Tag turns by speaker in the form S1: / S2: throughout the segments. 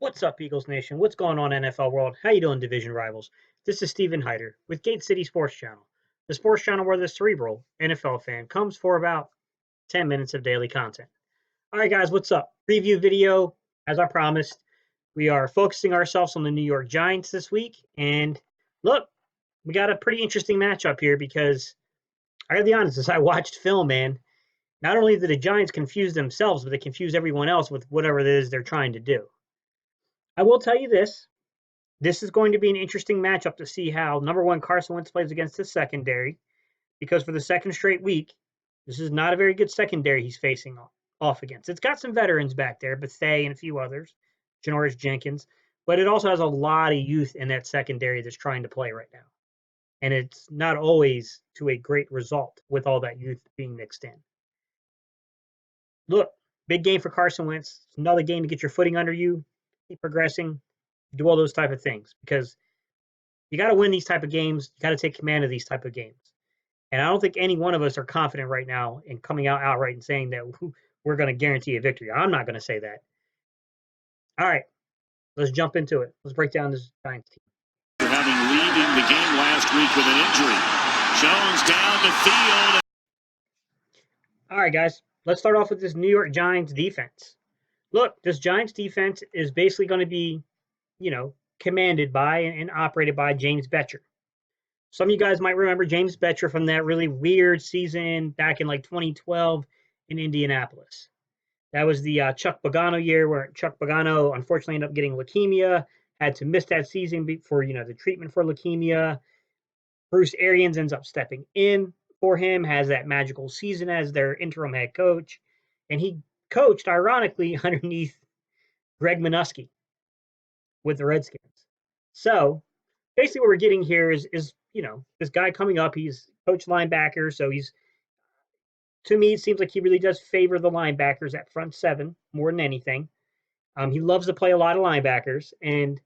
S1: What's up, Eagles Nation? What's going on, NFL world? How you doing, division rivals? This is Steven Hyder with Gate City Sports Channel, the sports channel where the cerebral NFL fan comes for about 10 minutes of daily content. All right, guys, what's up? Preview video, as I promised. We are focusing ourselves on the New York Giants this week. And look, we got a pretty interesting matchup here because I gotta be honest, as I watched film, man, not only did the Giants confuse themselves, but they confuse everyone else with whatever it is they're trying to do. I will tell you this. This is going to be an interesting matchup to see how number one Carson Wentz plays against his secondary, because for the second straight week, this is not a very good secondary he's facing off against. It's got some veterans back there, Bethea and a few others, Janoris Jenkins, but it also has a lot of youth in that secondary that's trying to play right now. And it's not always to a great result with all that youth being mixed in. Look, big game for Carson Wentz. Another game to get your footing under you, keep progressing, do all those type of things because you got to win these type of games. You got to take command of these type of games. And I don't think any one of us are confident right now in coming out outright and saying that we're going to guarantee a victory. I'm not going to say that. All right, let's jump into it. Let's break down this Giants team.
S2: Having leading the game last week with an injury. Jones down the field.
S1: All right, guys, let's start off with this New York Giants defense. Look, this Giants defense is basically going to be, commanded by and operated by James Bettcher. Some of you guys might remember James Bettcher from that really weird season back in like 2012 in Indianapolis. That was the Chuck Pagano year where Chuck Pagano unfortunately ended up getting leukemia, had to miss that season for the treatment for leukemia. Bruce Arians ends up stepping in for him, has that magical season as their interim head coach, and he coached ironically underneath Greg Minuski with the Redskins. So basically what we're getting here is this guy coming up. He's coach linebacker, so to me it seems like he really does favor the linebackers at front seven more than anything. He loves to play a lot of linebackers, and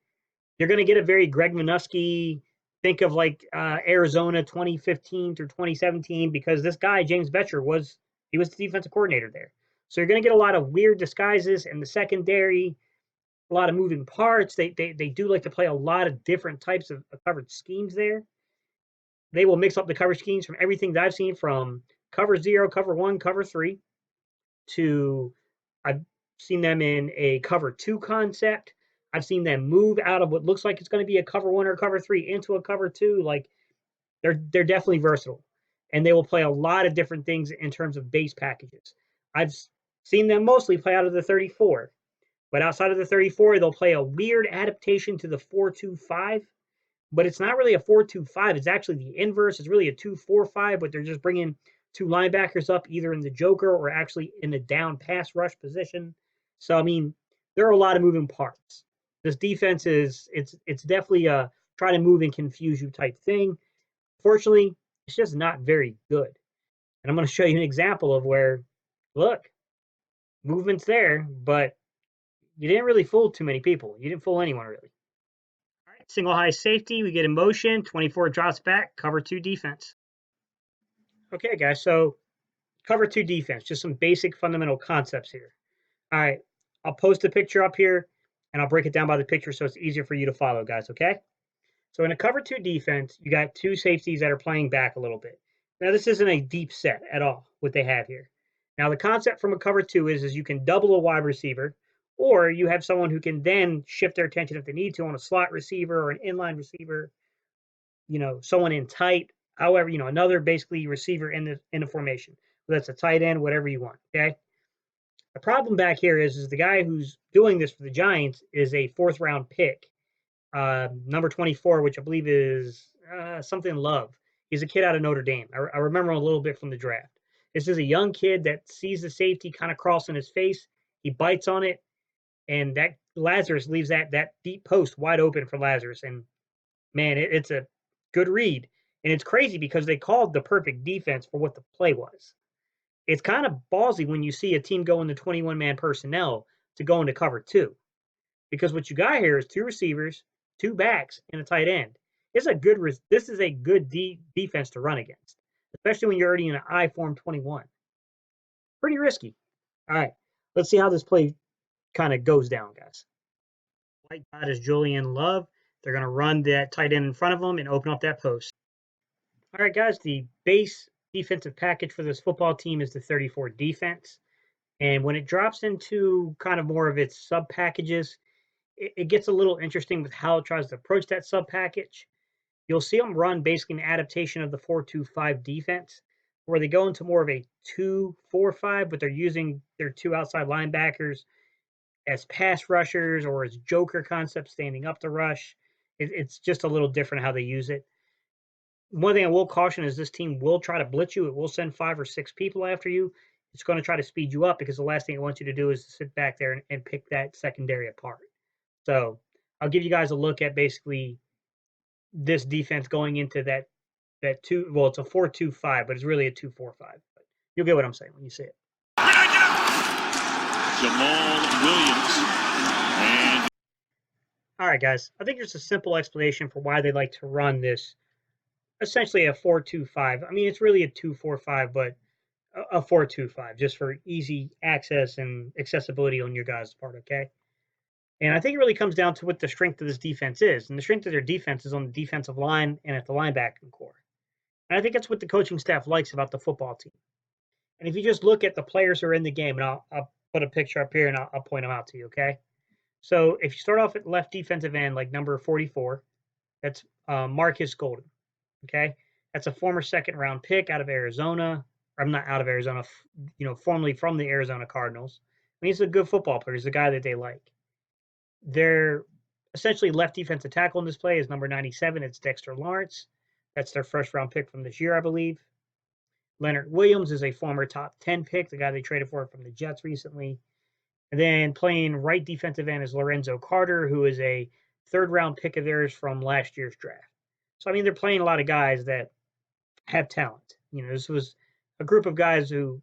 S1: you're going to get a very Greg Minuski. Think of like Arizona 2015 through 2017 because this guy James Bettcher was the defensive coordinator there. So you're going to get a lot of weird disguises in the secondary, a lot of moving parts. They do like to play a lot of different types of coverage schemes there. They will mix up the coverage schemes from everything that I've seen from cover 0, cover 1, cover 3 to I've seen them in a cover 2 concept. I've seen them move out of what looks like it's going to be a cover 1 or cover 3 into a cover 2. Like they're definitely versatile, and they will play a lot of different things in terms of base packages. I've seen them mostly play out of the 34, but outside of the 34, they'll play a weird adaptation to the 4-2-5. But it's not really a 4-2-5. It's actually the inverse. It's really a 2-4-5, but they're just bringing two linebackers up either in the joker or actually in the down pass rush position. So, I mean, there are a lot of moving parts. This defense it's definitely a try to move and confuse you type thing. Fortunately, it's just not very good. And I'm going to show you an example of where, look, movement's there, but you didn't really fool too many people. You didn't fool anyone really. All right, single high safety, we get in motion, 24 drops back, cover 2 defense. Okay, guys, so cover 2 defense, just some basic fundamental concepts here. All right, I'll post a picture up here, and I'll break it down by the picture so it's easier for you to follow, guys, okay? So in a cover 2 defense, you got 2 safeties that are playing back a little bit. Now, this isn't a deep set at all, what they have here. Now, the concept from a cover 2 is you can double a wide receiver, or you have someone who can then shift their attention if they need to on a slot receiver or an inline receiver, someone in tight, however, another basically receiver in the formation. Whether that's a tight end, whatever you want, okay? The problem back here is the guy who's doing this for the Giants is a 4th round pick, number 24, which I believe is something Love. He's a kid out of Notre Dame. I remember him a little bit from the draft. This is a young kid that sees the safety kind of cross on his face. He bites on it, and that Lazarus leaves that deep post wide open for Lazarus. And man, it's a good read. And it's crazy because they called the perfect defense for what the play was. It's kind of ballsy when you see a team go into 21-man personnel to go into cover 2. Because what you got here is 2 receivers, 2 backs, and a tight end. This is a good defense to run against, especially when you're already in an I form 21. Pretty risky. All right, let's see how this play kind of goes down, guys. white dot is Julian Love. They're going to run that tight end in front of them and open up that post. All right, guys, the base defensive package for this football team is the 34 defense. And when it drops into kind of more of its sub packages, it gets a little interesting with how it tries to approach that sub package. You'll see them run basically an adaptation of the 4-2-5 defense, where they go into more of a 2-4-5, but they're using their two outside linebackers as pass rushers or as joker concepts standing up to rush. It's just a little different how they use it. One thing I will caution is this team will try to blitz you. It will send 5 or 6 people after you. It's going to try to speed you up because the last thing it wants you to do is sit back there and pick that secondary apart. So I'll give you guys a look at basically this defense going into that two. Well, it's a 4-2-5, but it's really a 2-4-5. But you'll get what I'm saying when you see it.
S2: Jamal Williams. And
S1: all right, guys. I think there's a simple explanation for why they like to run this. Essentially a 4-2-5. I mean, it's really a 2-4-5, but a 4-2-5 just for easy access and accessibility on your guys' part. Okay. And I think it really comes down to what the strength of this defense is. And the strength of their defense is on the defensive line and at the linebacking core. And I think that's what the coaching staff likes about the football team. And if you just look at the players who are in the game, and I'll put a picture up here and I'll point them out to you, okay? So if you start off at left defensive end, like number 44, that's Marcus Golden, okay? That's a former second-round pick out of Arizona. I'm not out of Arizona, formerly from the Arizona Cardinals. I mean, he's a good football player. He's a guy that they like. Their essentially left defensive tackle in this play is number 97. It's Dexter Lawrence. That's their first-round pick from this year, I believe. Leonard Williams is a former top 10 pick, the guy they traded for from the Jets recently. And then playing right defensive end is Lorenzo Carter, who is a third-round pick of theirs from last year's draft. So, I mean, they're playing a lot of guys that have talent. This was a group of guys who,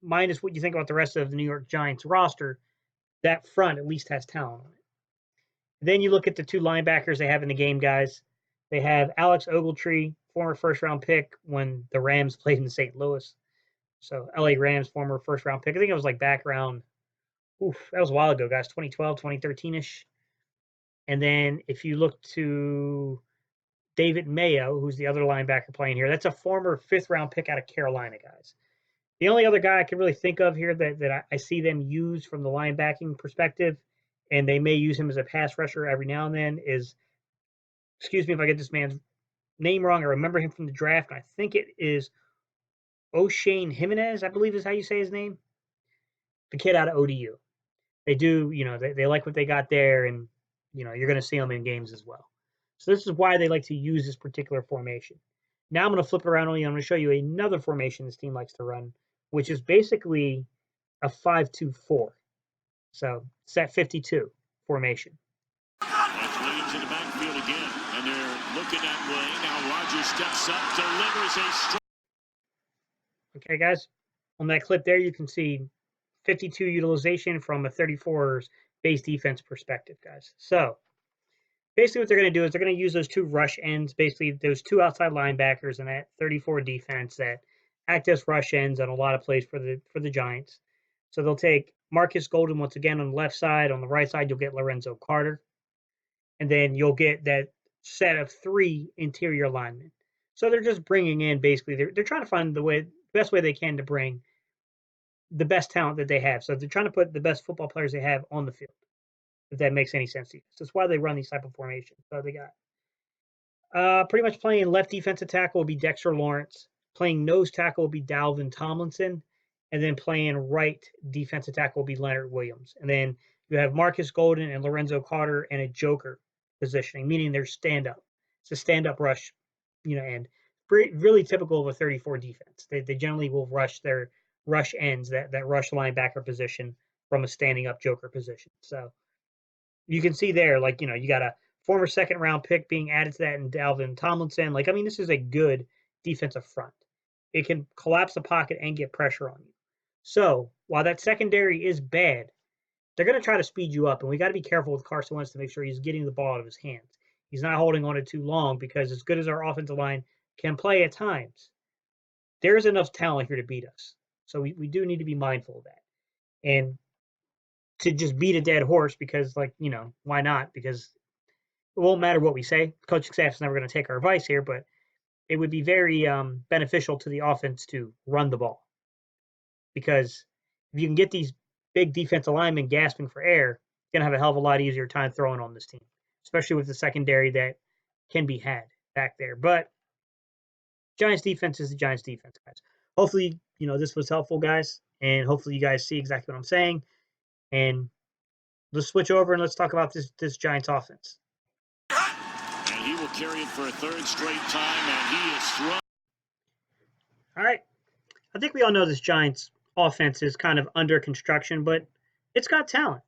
S1: minus what you think about the rest of the New York Giants roster, that front at least has talent on it. Then you look at the two linebackers they have in the game, guys. They have Alex Ogletree, former first-round pick when the Rams played in St. Louis. So LA Rams, former first-round pick. I think it was like back around, that was a while ago, guys, 2012, 2013-ish. And then if you look to David Mayo, who's the other linebacker playing here, that's a former fifth-round pick out of Carolina, guys. The only other guy I can really think of here that I see them use from the linebacking perspective, and they may use him as a pass rusher every now and then, is, excuse me if I get this man's name wrong. I remember him from the draft, and I think it is O'Shane Jimenez, I believe is how you say his name. The kid out of ODU. They do, they like what they got there, and, you're going to see them in games as well. So this is why they like to use this particular formation. Now I'm going to flip it around on you. I'm going to show you another formation this team likes to run, which is basically a 5-2-4. So set 52 formation.
S2: that's Williams in the backfield again. And they're looking that way. Now Rodgers steps up, delivers a strike.
S1: Okay, guys. On that clip there, you can see 52 utilization from a 34's base defense perspective, guys. So basically what they're going to do is they're going to use those two rush ends, basically those two outside linebackers and that 34 defense that act as rush ends on a lot of plays for the Giants. So they'll take Marcus Golden once again on the left side. On the right side, you'll get Lorenzo Carter. And then you'll get that set of 3 interior linemen. So they're just bringing in basically, they're trying to find the best way they can to bring the best talent that they have. So they're trying to put the best football players they have on the field, if that makes any sense to you. So that's why they run these type of formations. So they got pretty much playing left defensive tackle will be Dexter Lawrence. Playing nose tackle will be Dalvin Tomlinson. And then playing right defensive tackle will be Leonard Williams. And then you have Marcus Golden and Lorenzo Carter and a joker positioning, meaning they're stand-up. It's a stand-up rush, and really typical of a 34 defense. They generally will rush their rush ends, that rush linebacker position from a standing up joker position. So you can see there, you got a former second round pick being added to that in Dalvin Tomlinson. This is a good defensive front. It can collapse the pocket and get pressure on you. So while that secondary is bad, they're going to try to speed you up, and we got to be careful with Carson Wentz to make sure he's getting the ball out of his hands. He's not holding on it too long, because as good as our offensive line can play at times, there is enough talent here to beat us. So we do need to be mindful of that. And to just beat a dead horse because, like, why not? Because it won't matter what we say. The coaching staff is never going to take our advice here, but it would be very beneficial to the offense to run the ball because if you can get these big defensive linemen gasping for air, you're going to have a hell of a lot easier time throwing on this team, especially with the secondary that can be had back there. But Giants defense is the Giants defense, guys. Hopefully, this was helpful, guys, and hopefully you guys see exactly what I'm saying. And let's switch over and let's talk about this Giants offense.
S2: And he will carry it for a third straight time, and he is thrown.
S1: All right. I think we all know this Giants offense is kind of under construction, but it's got talent.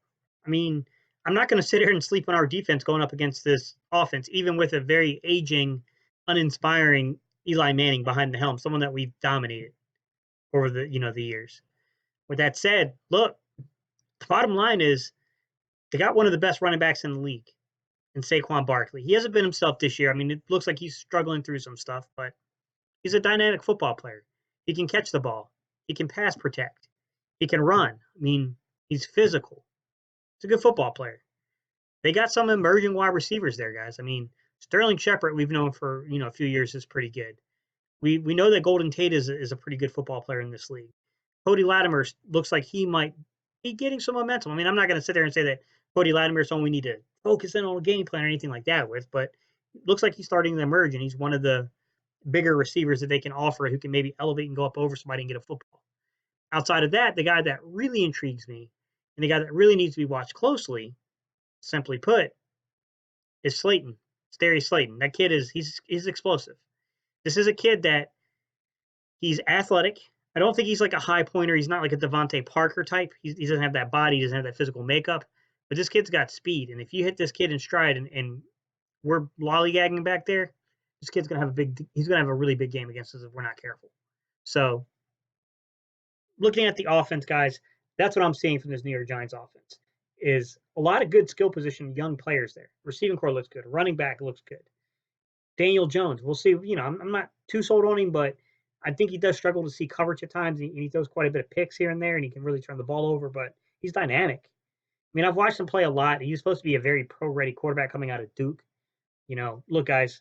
S1: I mean, I'm not going to sit here and sleep on our defense going up against this offense, even with a very aging, uninspiring Eli Manning behind the helm, someone that we've dominated over the years. With that said, look, the bottom line is they got one of the best running backs in the league in Saquon Barkley. He hasn't been himself this year. I mean, it looks like he's struggling through some stuff, but he's a dynamic football player. He can catch the ball. He can pass protect. He can run. I mean, he's physical. He's a good football player. They got some emerging wide receivers there, guys. I mean, Sterling Shepard, we've known for a few years, is pretty good. We know that Golden Tate is a pretty good football player in this league. Cody Latimer looks like he might be getting some momentum. I mean, I'm not going to sit there and say that Cody Latimer is someone we need to focus in on a game plan or anything like that with, but it looks like he's starting to emerge, and he's one of the bigger receivers that they can offer who can maybe elevate and go up over somebody and get a football. Outside of that, the guy that really intrigues me and the guy that really needs to be watched closely, simply put, is Slayton. It's Darius Slayton. That kid he's explosive. This is a kid that he's athletic. I don't think he's like a high pointer. He's not like a Devontae Parker type. He doesn't have that body. He doesn't have that physical makeup. But this kid's got speed. And if you hit this kid in stride and we're lollygagging back there, this kid's gonna have a really big game against us if we're not careful. So looking at the offense, guys, that's what I'm seeing from this New York Giants offense is a lot of good skill position young players there. Receiving core looks good. Running back looks good. Daniel Jones, we'll see. I'm not too sold on him, but I think he does struggle to see coverage at times. And he throws quite a bit of picks here and there, and he can really turn the ball over, but he's dynamic. I mean, I've watched him play a lot. He's supposed to be a very pro-ready quarterback coming out of Duke. Look, guys,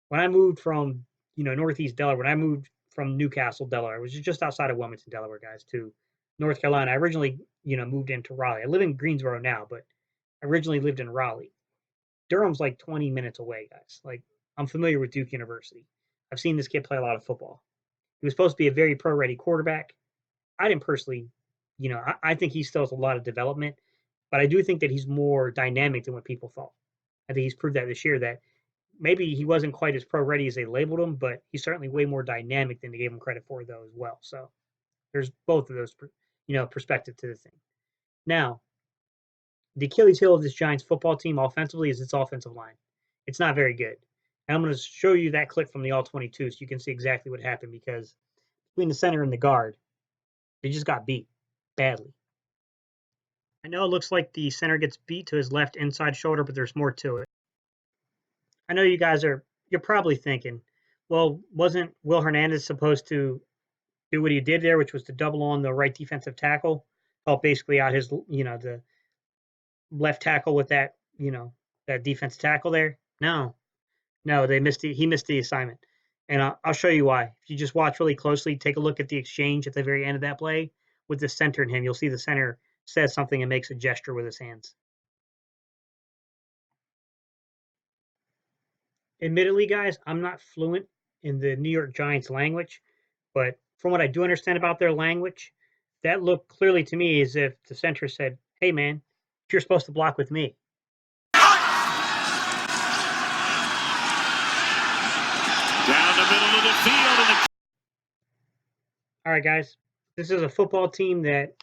S1: when I moved from, Northeast Delaware, when I moved from Newcastle, Delaware, which is just outside of Wilmington, Delaware, guys, to North Carolina, I originally, moved into Raleigh. I live in Greensboro now, but I originally lived in Raleigh. Durham's like 20 minutes away, guys. Like, I'm familiar with Duke University. I've seen this kid play a lot of football. He was supposed to be a very pro-ready quarterback. I didn't personally, I think he still has a lot of development, but I do think that he's more dynamic than what people thought. I think he's proved that this year that maybe he wasn't quite as pro-ready as they labeled him, but he's certainly way more dynamic than they gave him credit for, though, as well. So there's both of those, perspective to the thing. Now, the Achilles heel of this Giants football team offensively is its offensive line. It's not very good. And I'm going to show you that clip from the All-22 so you can see exactly what happened because between the center and the guard, they just got beat badly. I know it looks like the center gets beat to his left inside shoulder, but there's more to it. I know you're probably thinking, well, wasn't Will Hernandez supposed to do what he did there, which was to double on the right defensive tackle, help basically out his, the left tackle with that, that defensive tackle there? No, he missed the assignment. And I'll show you why. If you just watch really closely, take a look at the exchange at the very end of that play with the center and him, you'll see the center says something and makes a gesture with his hands. Admittedly, guys, I'm not fluent in the New York Giants language, but from what I do understand about their language, that looked clearly to me as if the center said, "Hey, man, you're supposed to block with me."
S2: Down the middle of the field.
S1: All right, guys, this is a football team that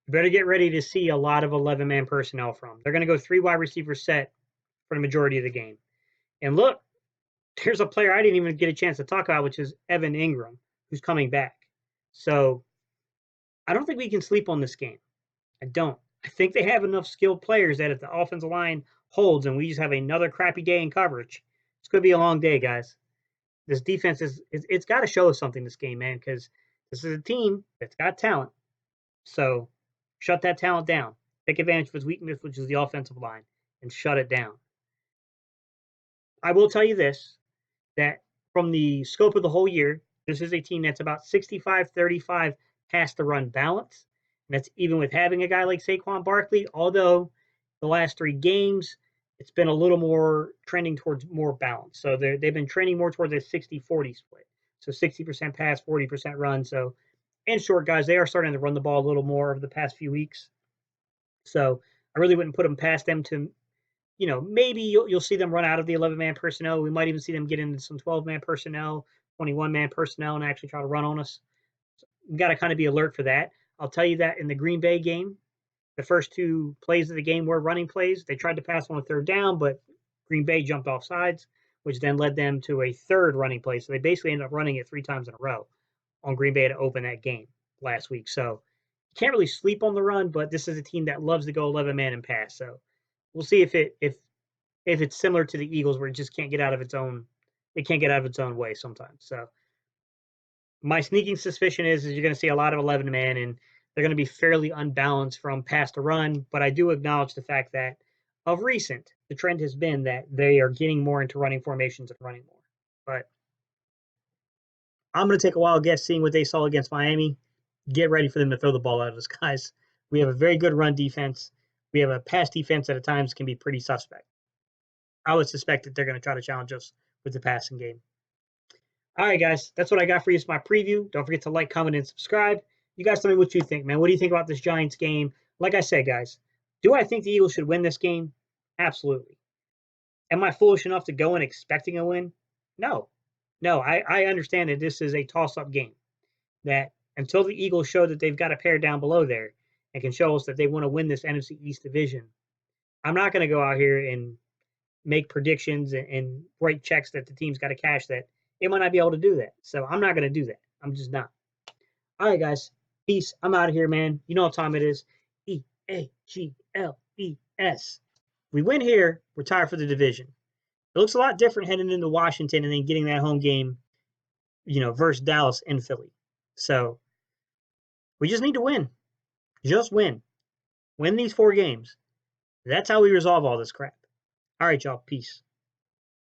S1: you better get ready to see a lot of 11-man personnel from. They're going to go 3 wide receiver set for the majority of the game. And look, there's a player I didn't even get a chance to talk about, which is Evan Engram, who's coming back. So I don't think we can sleep on this game. I don't. I think they have enough skilled players that if the offensive line holds and we just have another crappy day in coverage, it's going to be a long day, guys. This defense it's got to show us something this game, man, because this is a team that's got talent. So shut that talent down. take advantage of his weakness, which is the offensive line, and shut it down. I will tell you this, that from the scope of the whole year, this is a team that's about 65-35 pass the run balance. And that's even with having a guy like Saquon Barkley, although the last 3 games, it's been a little more trending towards more balance. So they've been trending more towards a 60-40 split. So 60% pass, 40% run. So, in short, guys, they are starting to run the ball a little more over the past few weeks. So I really wouldn't put them past them to, maybe you'll see them run out of the 11-man personnel. We might even see them get into some 12-man personnel, 21-man personnel, and actually try to run on us. So we got to kind of be alert for that. I'll tell you that in the Green Bay game, the first 2 plays of the game were running plays. They tried to pass on a 3rd down, but Green Bay jumped off sides, which then led them to a 3rd running play. So they basically ended up running it 3 times in a row on Green Bay to open that game last week. So you can't really sleep on the run, but this is a team that loves to go 11-man and pass. So we'll see if it's similar to the Eagles, where it just can't get out of its own. It can't get out of its own way sometimes. So my sneaking suspicion is you're going to see a lot of 11-man, and they're going to be fairly unbalanced from pass to run. But I do acknowledge the fact that of recent, the trend has been that they are getting more into running formations and running more. But I'm going to take a wild guess, seeing what they saw against Miami. Get ready for them to throw the ball at us, guys. We have a very good run defense. We have a pass defense that at times can be pretty suspect. I would suspect that they're going to try to challenge us with the passing game. All right, guys, that's what I got for you. It's my preview. Don't forget to like, comment, and subscribe. You guys tell me what you think, man. What do you think about this Giants game? Like I said, guys, do I think the Eagles should win this game? Absolutely. Am I foolish enough to go in expecting a win? No. No, I understand that this is a toss-up game. That until the Eagles show that they've got a pair down below there and can show us that they want to win this NFC East division, I'm not going to go out here and make predictions and write checks that the team's got to cash that they might not be able to do that. So I'm not going to do that. I'm just not. All right, guys. Peace. I'm out of here, man. You know what time it is. EAGLES. We win here, we're tied for the division. It looks a lot different heading into Washington and then getting that home game, versus Dallas and Philly. So we just need to win. Just win. Win these 4 games. That's how we resolve all this crap. All right, y'all. Peace.